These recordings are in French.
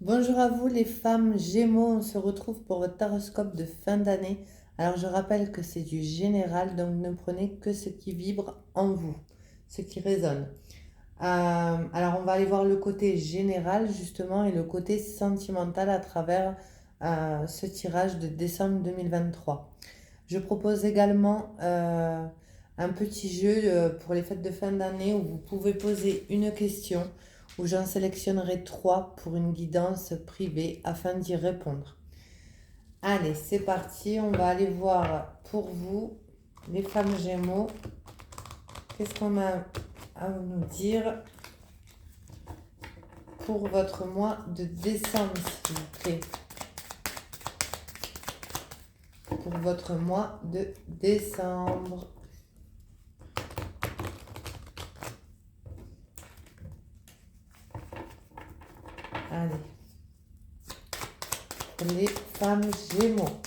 Bonjour à vous les femmes Gémeaux, on se retrouve pour votre taroscope de fin d'année. Alors je rappelle que c'est du général, donc ne prenez que ce qui vibre en vous, ce qui résonne. Alors on va aller voir le côté général justement et le côté sentimental à travers ce tirage de décembre 2023. Je propose également un petit jeu pour les fêtes de fin d'année où vous pouvez poser une question, où j'en sélectionnerai trois pour une guidance privée afin d'y répondre. Allez, c'est parti, on va aller voir pour vous, les femmes Gémeaux, qu'est-ce qu'on a à nous dire pour votre mois de décembre, s'il vous plaît. Pour votre mois de décembre. Allez. Les femmes Gémeaux,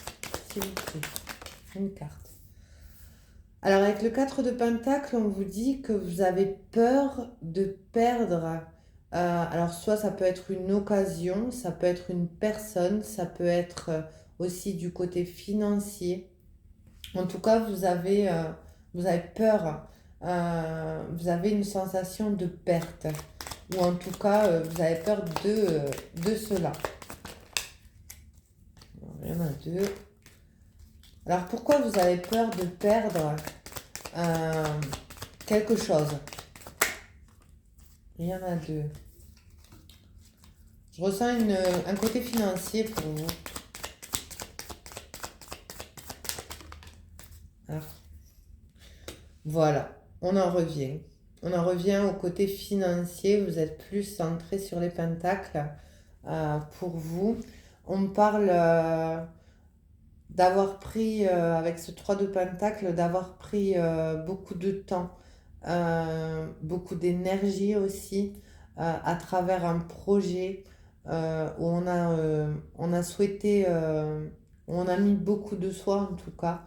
s'il vous plaît. Une carte. Alors avec le 4 de Pentacle, on vous dit que vous avez peur de perdre. Alors soit ça peut être une occasion, ça peut être une personne, ça peut être aussi du côté financier. En tout cas, vous avez peur, vous avez une sensation de perte. Ou en tout cas, vous avez peur de cela. Il y en a deux. Alors pourquoi vous avez peur de perdre quelque chose? Il y en a deux. Je ressens un côté financier pour vous. Alors, voilà, on en revient. On en revient au côté financier. Vous êtes plus centré sur les pentacles pour vous. On parle d'avoir pris, avec ce 3 de pentacle, d'avoir pris beaucoup de temps, beaucoup d'énergie aussi, à travers un projet où on a souhaité, où on a mis beaucoup de soi en tout cas,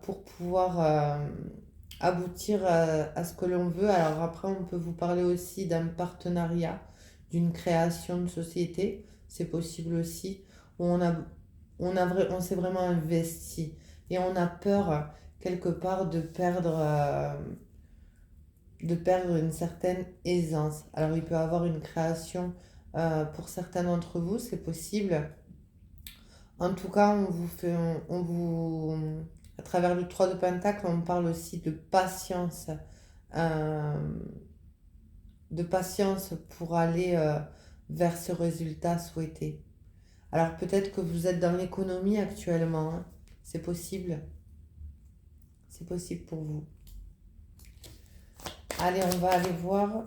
pour pouvoir aboutir à ce que l'on veut. Alors après, on peut vous parler aussi d'un partenariat, d'une création de société, c'est possible aussi, où on s'est vraiment investi et on a peur quelque part de perdre une certaine aisance. Alors il peut y avoir une création pour certains d'entre vous, c'est possible. En tout cas, à travers le 3 de Pentacle, on parle aussi euh, de patience pour aller vers ce résultat souhaité. Alors peut-être que vous êtes dans l'économie actuellement, hein. C'est possible. C'est possible pour vous. Allez, on va aller voir.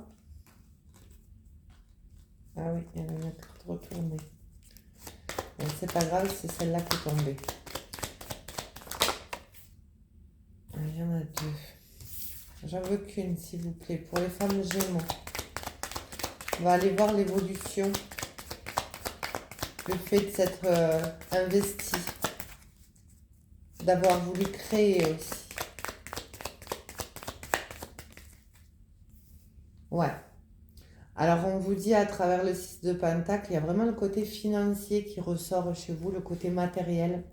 Ah oui, il y a une carte retournée. Bon, c'est pas grave, c'est celle-là qui est tombée. Il y en a deux. J'en veux qu'une, s'il vous plaît, pour les femmes Gémeaux. On va aller voir l'évolution. Le fait de s'être investi. D'avoir voulu créer aussi. Ouais. Alors on vous dit à travers le 6 de Pentacle, il y a vraiment le côté financier qui ressort chez vous, le côté matériel,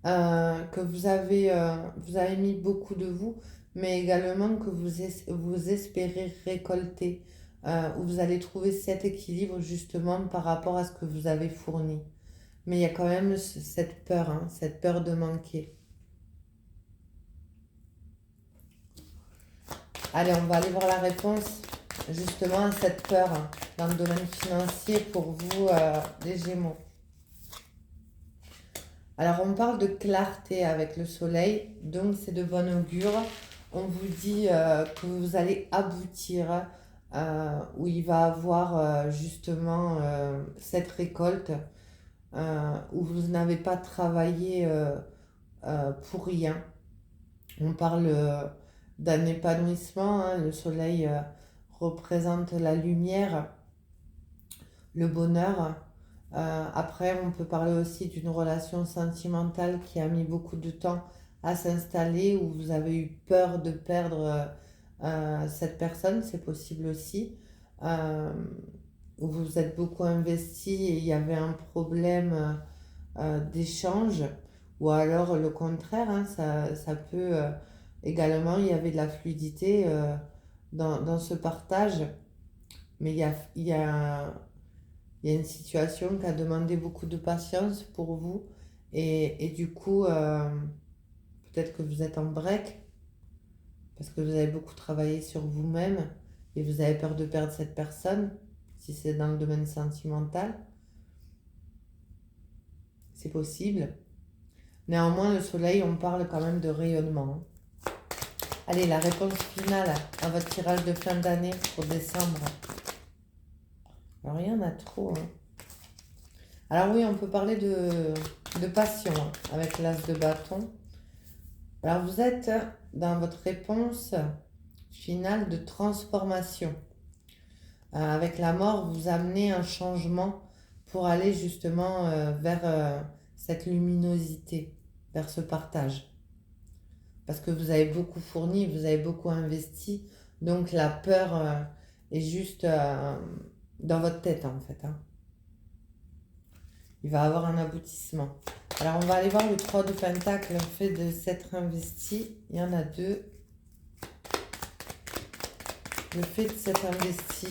que vous avez mis beaucoup de vous, mais également que vous espérez récolter, où vous allez trouver cet équilibre justement par rapport à ce que vous avez fourni. Mais il y a quand même cette peur, hein, cette peur de manquer. Allez, on va aller voir la réponse justement à cette peur hein, dans le domaine financier pour vous, les Gémeaux. Alors, on parle de clarté avec le soleil, donc c'est de bon augure. On vous dit que vous allez aboutir, où il va avoir justement cette récolte, où vous n'avez pas travaillé pour rien. On parle d'un épanouissement, hein. Le soleil représente la lumière, le bonheur. Après, on peut parler aussi d'une relation sentimentale qui a mis beaucoup de temps à s'installer, où vous avez eu peur de perdre cette personne, c'est possible aussi. Euh, où vous vous êtes beaucoup investi et il y avait un problème d'échange, ou alors le contraire, hein, ça peut également, il y avait de la fluidité dans ce partage, mais il y a une situation qui a demandé beaucoup de patience pour vous, et du coup, peut-être que vous êtes en break, parce que vous avez beaucoup travaillé sur vous-même, et vous avez peur de perdre cette personne, si c'est dans le domaine sentimental, c'est possible. Néanmoins, le soleil, on parle quand même de rayonnement. Allez, la réponse finale à votre tirage de fin d'année pour décembre. Alors, il y en a trop. Alors oui, on peut parler de passion avec l'as de bâton. Alors, vous êtes dans votre réponse finale de transformation. Avec la mort, vous amenez un changement pour aller justement vers cette luminosité, vers ce partage. Parce que vous avez beaucoup fourni, vous avez beaucoup investi, donc la peur est juste dans votre tête en fait. Il va avoir un aboutissement. Alors on va aller voir le 3 de Pentacle, le fait de s'être investi. Il y en a deux. Le fait de s'être investi.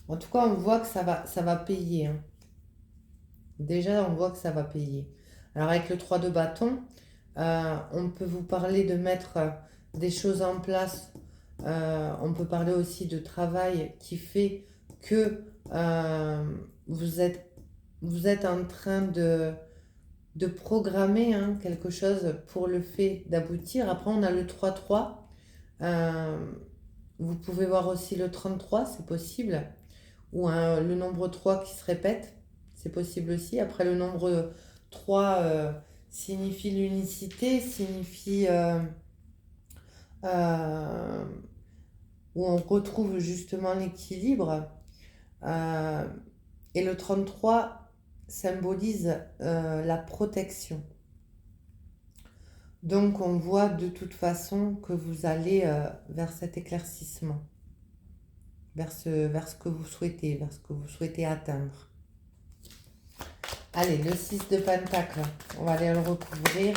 En tout cas, on voit que ça va payer. Déjà, on voit que ça va payer. Alors avec le 3 de bâton, on peut vous parler de mettre des choses en place. On peut parler aussi de travail qui fait que vous êtes en train de programmer quelque chose pour le fait d'aboutir. Après, on a le 3-3. Vous pouvez voir aussi le 33, c'est possible. Ou le nombre 3 qui se répète, c'est possible aussi. Après, le nombre 3 signifie l'unicité, signifie où on retrouve justement l'équilibre. Et le 33 symbolise la protection. Donc on voit de toute façon que vous allez vers cet éclaircissement, vers ce que vous souhaitez, vers ce que vous souhaitez atteindre. Allez, le 6 de Pentacle, on va aller le recouvrir.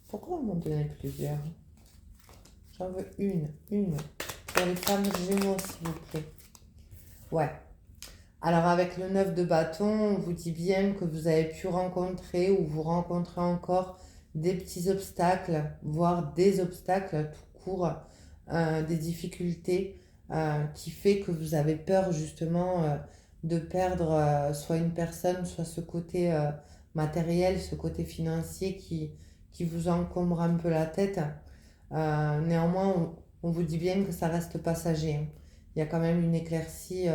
Pourquoi on m'en donne plusieurs? J'en veux une. Pour les femmes Gémeaux, s'il vous plaît. Ouais. Alors avec le 9 de bâton, on vous dit bien que vous avez pu rencontrer ou vous rencontrez encore des petits obstacles, voire des obstacles tout court, des difficultés qui fait que vous avez peur justement de perdre soit une personne, soit ce côté matériel, ce côté financier qui vous encombre un peu la tête. Néanmoins, on vous dit bien que ça reste passager. Il y a quand même une éclaircie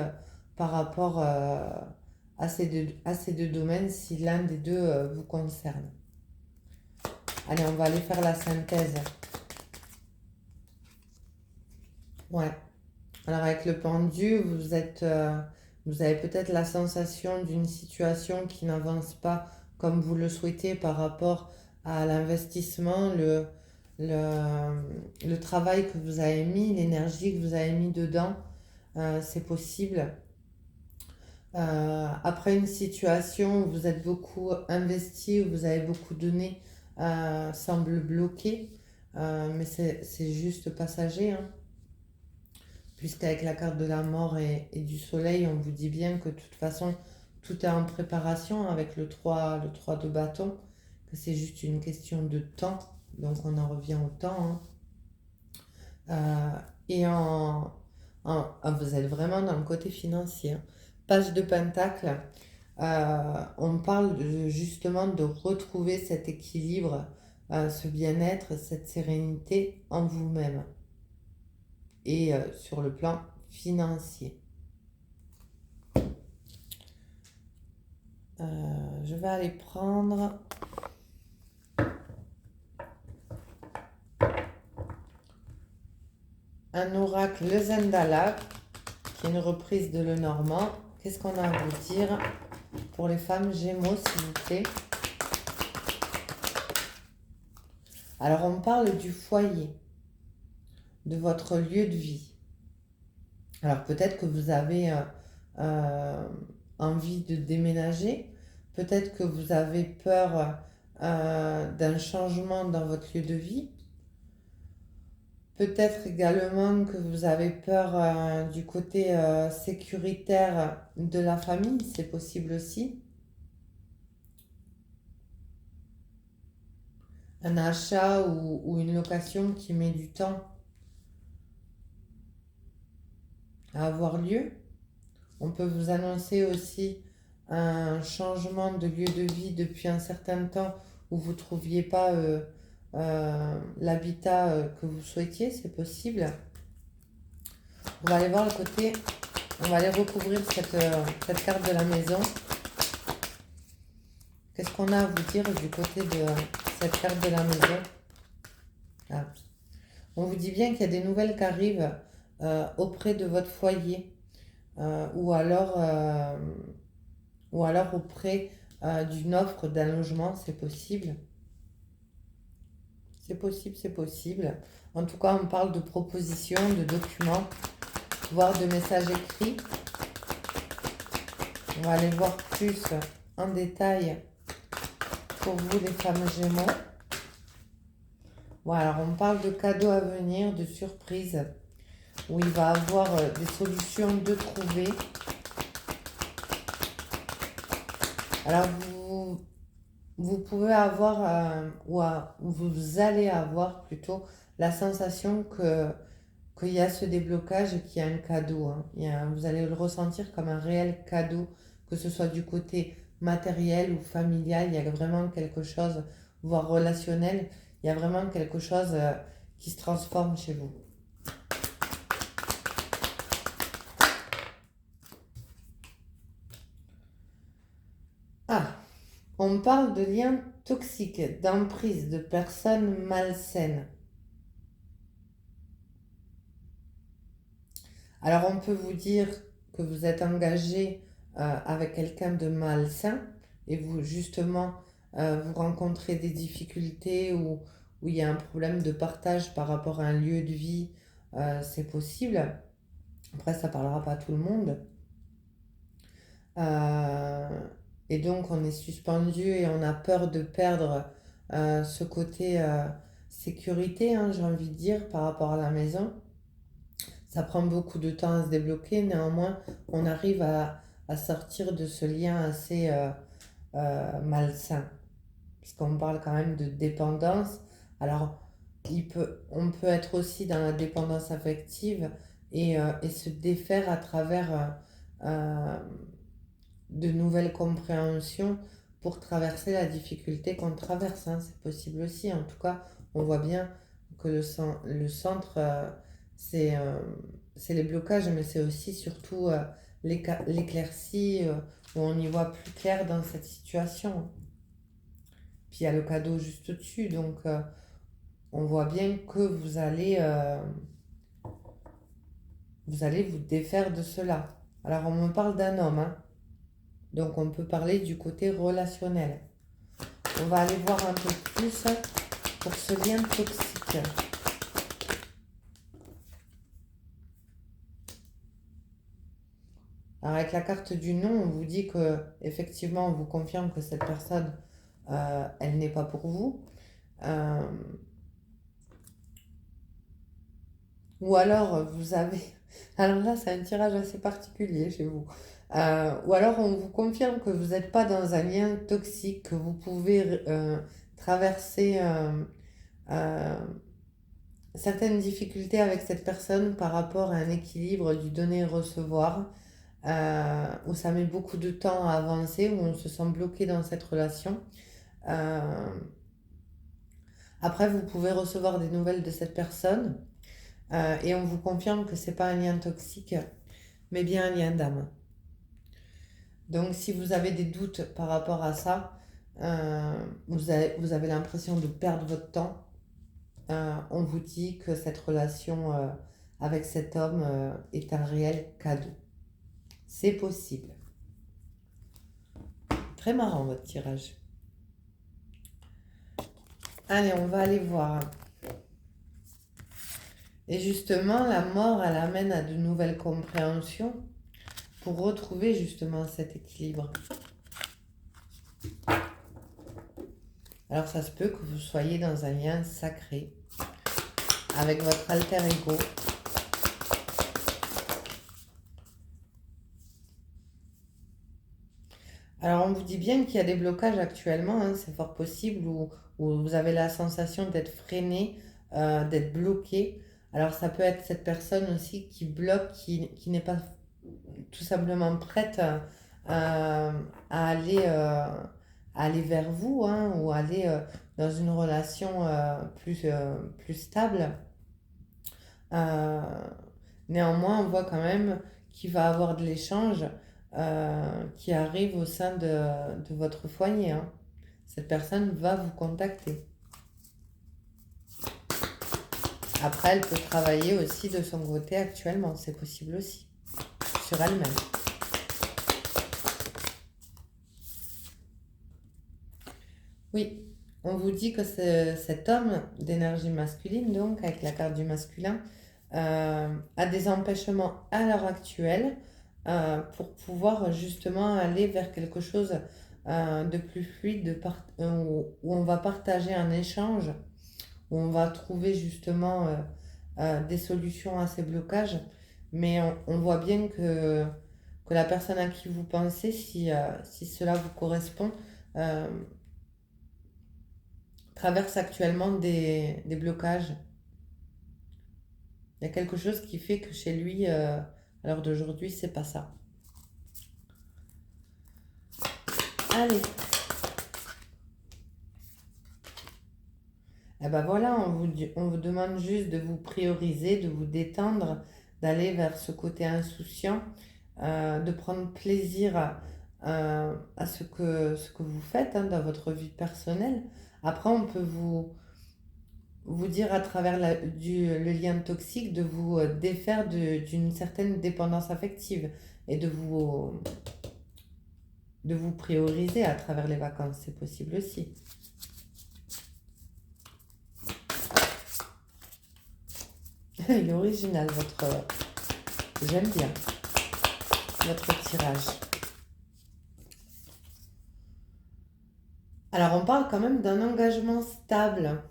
par rapport à ces deux domaines si l'un des deux vous concerne. Allez, on va aller faire la synthèse. Ouais. Alors avec le pendu, vous avez peut-être la sensation d'une situation qui n'avance pas comme vous le souhaitez par rapport à l'investissement, le travail que vous avez mis, l'énergie que vous avez mis dedans. C'est possible. Après une situation où vous êtes beaucoup investi, où vous avez beaucoup donné, semble bloqué, mais c'est juste passager, puisqu'avec la carte de la mort et du soleil, on vous dit bien que de toute façon, tout est en préparation avec le 3 de bâton, que c'est juste une question de temps, donc on en revient au temps. Et vous êtes vraiment dans le côté financier. Page de Pentacle, on parle justement de retrouver cet équilibre, ce bien-être, cette sérénité en vous-même et sur le plan financier. Je vais aller prendre un oracle, le Zendala, qui est une reprise de Lenormand. Qu'est-ce qu'on a à vous dire pour les femmes Gémeaux, s'il vous plaît? Alors, on parle du foyer, de votre lieu de vie. Alors peut-être que vous avez euh, envie de déménager, peut-être que vous avez peur d'un changement dans votre lieu de vie, peut-être également que vous avez peur du côté sécuritaire de la famille, c'est possible aussi. Un achat ou une location qui met du temps à avoir lieu. On peut vous annoncer aussi un changement de lieu de vie depuis un certain temps où vous ne trouviez pas l'habitat que vous souhaitiez, c'est possible. On va aller voir le côté, on va aller recouvrir cette carte de la maison. Qu'est-ce qu'on a à vous dire du côté de cette carte de la maison? Ah. On vous dit bien qu'il y a des nouvelles qui arrivent auprès de votre foyer euh, ou alors, euh, ou alors auprès d'une offre d'un logement, c'est possible. C'est possible, c'est possible. En tout cas, on parle de propositions, de documents, voire de messages écrits. On va aller voir plus en détail pour vous, les femmes Gémeaux. Voilà, alors on parle de cadeaux à venir, de surprises, où il va avoir des solutions de trouver. Alors, vous pouvez avoir, ou vous allez avoir plutôt, la sensation qu'il y a ce déblocage, qu'il y a un cadeau. Hein. Vous allez le ressentir comme un réel cadeau, que ce soit du côté matériel ou familial. Il y a vraiment quelque chose, voire relationnel, il y a vraiment quelque chose qui se transforme chez vous. Ah, on parle de liens toxiques, d'emprise, de personnes malsaines. Alors on peut vous dire que vous êtes engagé avec quelqu'un de malsain et vous justement vous rencontrez des difficultés où il y a un problème de partage par rapport à un lieu de vie, c'est possible. Après ça parlera pas à tout le monde. Euh, et donc on est suspendu et on a peur de perdre ce côté sécurité, hein, j'ai envie de dire, par rapport à la maison. Ça prend beaucoup de temps à se débloquer, néanmoins, on arrive à sortir de ce lien assez malsain, puisqu'on parle quand même de dépendance. Alors, on peut être aussi dans la dépendance affective et se défaire à travers euh, de nouvelles compréhensions pour traverser la difficulté qu'on traverse. Hein. C'est possible aussi. En tout cas, on voit bien que le centre, c'est c'est les blocages, mais c'est aussi surtout l'éclaircie, où on y voit plus clair dans cette situation. Puis il y a le cadeau juste au-dessus, donc on voit bien que vous allez vous défaire de cela. Alors on me parle d'un homme, hein. Donc on peut parler du côté relationnel. On va aller voir un peu plus pour ce lien toxique. Alors avec la carte du non, on vous dit que effectivement, on vous confirme que cette personne, elle n'est pas pour vous. Euh, ou alors vous avez, alors là, c'est un tirage assez particulier chez vous. Ou alors on vous confirme que vous n'êtes pas dans un lien toxique, que vous pouvez traverser euh, certaines difficultés avec cette personne par rapport à un équilibre du donner-recevoir, où ça met beaucoup de temps à avancer, où on se sent bloqué dans cette relation. Euh, Après, vous pouvez recevoir des nouvelles de cette personne et on vous confirme que c'est pas un lien toxique, mais bien un lien d'âme. Donc, si vous avez des doutes par rapport à ça, vous avez l'impression de perdre votre temps, on vous dit que cette relation avec cet homme est un réel cadeau. C'est possible. Très marrant votre tirage. Allez, on va aller voir Et justement, la mort, elle amène à de nouvelles compréhensions pour retrouver justement cet équilibre. Alors ça se peut que vous soyez dans un lien sacré avec votre alter ego. Alors on vous dit bien qu'il y a des blocages actuellement, hein, c'est fort possible, où vous avez la sensation d'être freiné, d'être bloqué. Alors ça peut être cette personne aussi qui bloque, qui n'est pas tout simplement prête à aller, vers vous, hein, ou aller dans une relation plus stable. Euh, Néanmoins, on voit quand même qu'il va y avoir de l'échange qui arrive au sein de votre foyer, hein. Cette personne va vous contacter. Après, elle peut travailler aussi de son côté actuellement, c'est possible aussi, sur elle-même. Oui, on vous dit que cet homme d'énergie masculine, donc avec la carte du masculin, a des empêchements à l'heure actuelle pour pouvoir justement aller vers quelque chose de plus fluide, où on va partager un échange, où on va trouver justement des solutions à ces blocages. Mais on voit bien que la personne à qui vous pensez, si cela vous correspond, euh, traverse actuellement des blocages. Il y a quelque chose qui fait que chez lui, à l'heure d'aujourd'hui, c'est pas ça. Allez. Et ben voilà, on vous demande juste de vous prioriser, de vous détendre, d'aller vers ce côté insouciant, de prendre plaisir à ce que vous faites, hein, dans votre vie personnelle. Après, on peut vous dire à travers le lien toxique de vous défaire d'une certaine dépendance affective et de vous prioriser à travers les vacances. C'est possible aussi. Il est original, j'aime bien votre tirage. Alors, on parle quand même d'un engagement stable.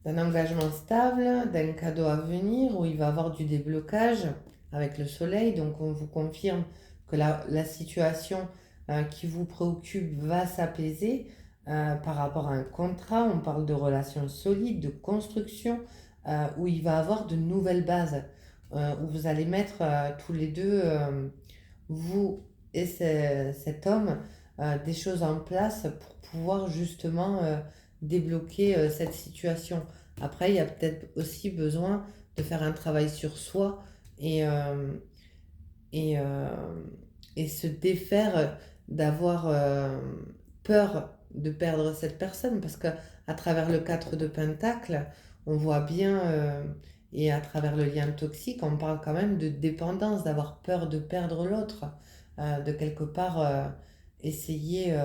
D'un engagement stable, d'un cadeau à venir où il va y avoir du déblocage avec le soleil. Donc on vous confirme que la situation qui vous préoccupe va s'apaiser par rapport à un contrat. On parle de relations solides, de construction, où il va y avoir de nouvelles bases, où vous allez mettre tous les deux, vous et cet homme, des choses en place pour pouvoir justement débloquer cette situation. Après, il y a peut-être aussi besoin de faire un travail sur soi et, et, euh, et se défaire d'avoir peur de perdre cette personne parce que à travers le 4 de Pentacle, on voit bien, et à travers le lien toxique, on parle quand même de dépendance, d'avoir peur de perdre l'autre, de quelque part essayer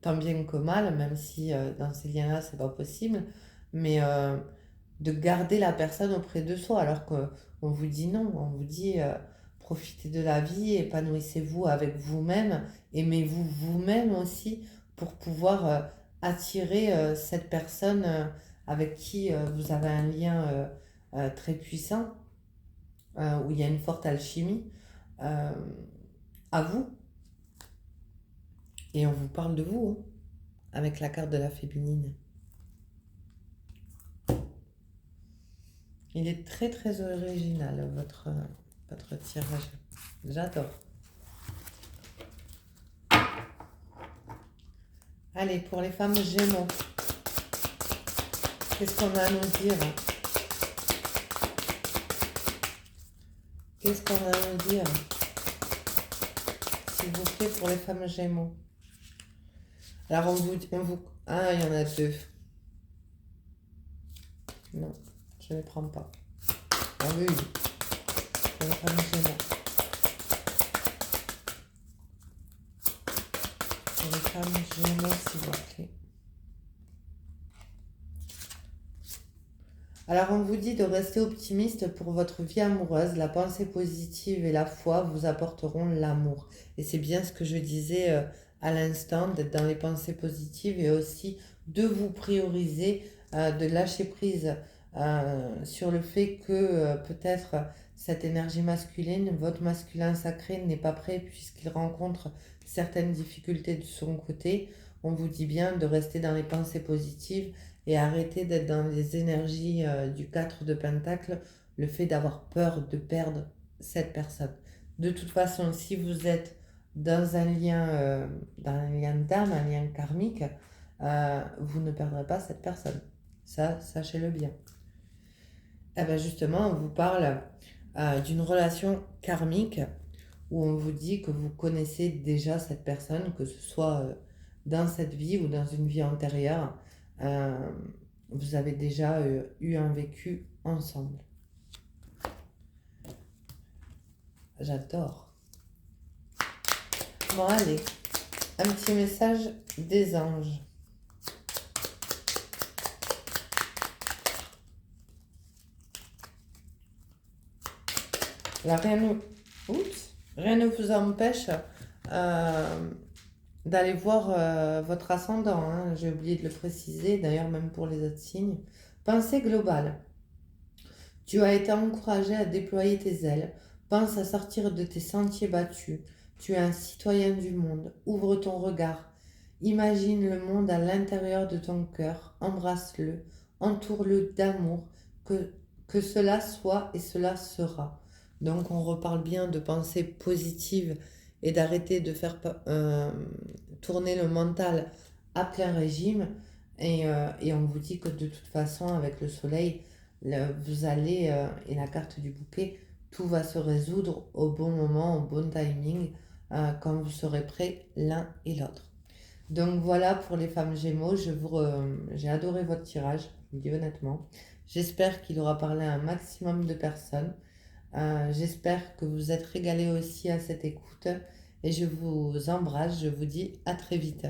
tant bien que mal, même si dans ces liens-là, c'est pas possible, mais de garder la personne auprès de soi, alors qu'on vous dit non, on vous dit profitez de la vie, épanouissez-vous avec vous-même, aimez-vous vous-même aussi pour pouvoir attirer cette personne avec qui vous avez un lien très puissant, où il y a une forte alchimie, euh, à vous. Et on vous parle de vous, hein, avec la carte de la féminine. Il est très très original, votre tirage. J'adore. Allez, pour les femmes Gémeaux, qu'est-ce qu'on a à nous dire? Qu'est-ce qu'on a à nous dire, s'il vous plaît, pour les femmes Gémeaux? Alors, Ah, il y en a deux. Non, je ne les prends pas. Ah oui, pour les femmes Gémeaux. Pour les femmes Gémeaux, s'il vous plaît. Alors, on vous dit de rester optimiste pour votre vie amoureuse. La pensée positive et la foi vous apporteront l'amour. Et c'est bien ce que je disais à l'instant, d'être dans les pensées positives et aussi de vous prioriser, de lâcher prise sur le fait que peut-être cette énergie masculine, votre masculin sacré n'est pas prêt puisqu'il rencontre certaines difficultés de son côté. On vous dit bien de rester dans les pensées positives et arrêter d'être dans les énergies du 4 de Pentacle, le fait d'avoir peur de perdre cette personne. De toute façon, si vous êtes dans un lien d'âme, un lien karmique, vous ne perdrez pas cette personne. Ça, sachez-le bien. Et bien justement, on vous parle d'une relation karmique où on vous dit que vous connaissez déjà cette personne, que ce soit dans cette vie ou dans une vie antérieure. Euh, Vous avez déjà eu un vécu ensemble. J'adore. Bon, allez, un petit message des anges. Alors, rien ne vous empêche euh, d'aller voir votre ascendant, hein. J'ai oublié de le préciser, d'ailleurs même pour les autres signes. Pensée globale. Tu as été encouragé à déployer tes ailes. Pense à sortir de tes sentiers battus. Tu es un citoyen du monde. Ouvre ton regard. Imagine le monde à l'intérieur de ton cœur. Embrasse-le. Entoure-le d'amour. Que cela soit et cela sera. Donc on reparle bien de pensée positive et d'arrêter de faire tourner le mental à plein régime. Et on vous dit que de toute façon, avec le soleil, vous allez, et la carte du bouquet, tout va se résoudre au bon moment, au bon timing, quand vous serez prêts l'un et l'autre. Donc voilà pour les femmes Gémeaux, j'ai adoré votre tirage, je vous le dis honnêtement. J'espère qu'il aura parlé à un maximum de personnes. J'espère que vous êtes régalés aussi à cette écoute et je vous embrasse, je vous dis à très vite.